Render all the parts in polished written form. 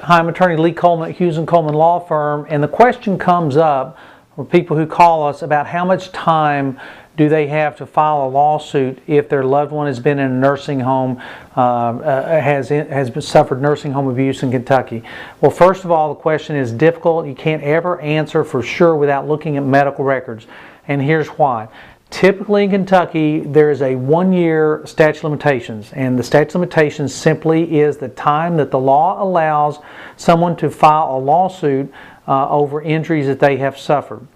Hi, I'm attorney Lee Coleman at Hughes and Coleman Law Firm, and the question comes up for people who call us about how much time do they have to file a lawsuit if their loved one has been in a nursing home, has suffered nursing home abuse in Kentucky. Well, first of all, the question is difficult. You can't ever answer for sure without looking at medical records, and here's why. Typically in Kentucky, there is a 1-year statute of limitations, and the statute of limitations simply is the time that the law allows someone to file a lawsuit over injuries that they have suffered.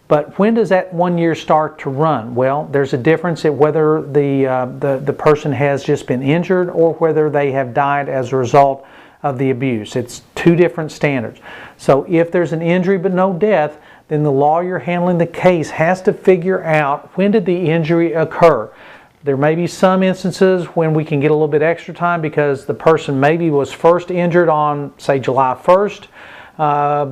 But when does that 1 year start to run? Well, there's a difference at whether the person has just been injured or whether they have died as a result of the abuse. It's two different standards. So if there's an injury but no death, then the lawyer handling the case has to figure out when did the injury occur. There may be some instances when we can get a little bit extra time because the person maybe was first injured on, say, July 1st,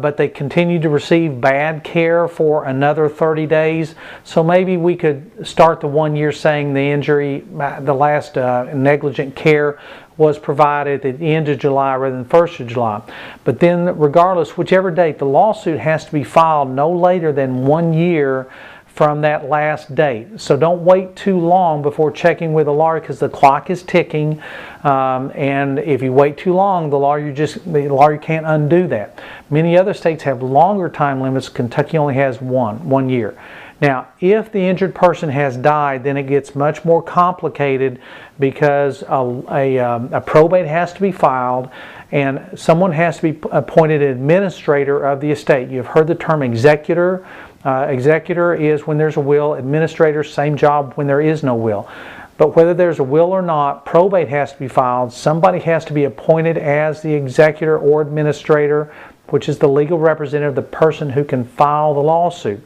but they continued to receive bad care for another 30 days. So maybe we could start the 1 year saying the injury, the last negligent care was provided at the end of July rather than 1st of July. But then regardless, whichever date, the lawsuit has to be filed no later than 1 year from that last date. So don't wait too long before checking with a lawyer because the clock is ticking, and if you wait too long, the lawyer can't undo that. Many other states have longer time limits. Kentucky only has one year. Now, if the injured person has died, then it gets much more complicated because a probate has to be filed and someone has to be appointed administrator of the estate. You've heard the term executor. Executor is when there's a will. Administrator, same job when there is no will. But whether there's a will or not, probate has to be filed. Somebody has to be appointed as the executor or administrator, which is the legal representative, the person who can file the lawsuit.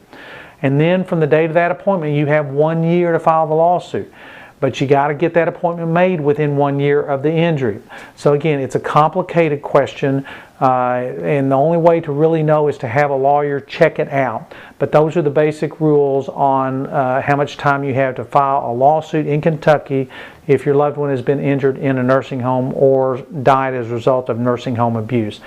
And then from the date of that appointment, you have 1 year to file the lawsuit. But you got to get that appointment made within 1 year of the injury. So again, it's a complicated question, and the only way to really know is to have a lawyer check it out. But those are the basic rules on how much time you have to file a lawsuit in Kentucky if your loved one has been injured in a nursing home or died as a result of nursing home abuse.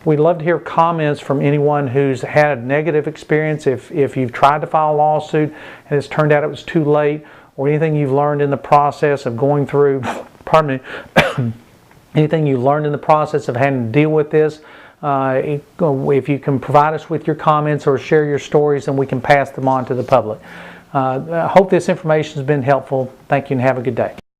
We'd love to hear comments from anyone who's had a negative experience, if you've tried to file a lawsuit and it's turned out it was too late, or anything you've learned in the process of going through, pardon me, anything you learned in the process of having to deal with this. If you can provide us with your comments or share your stories, then we can pass them on to the public. I hope this information has been helpful. Thank you and have a good day.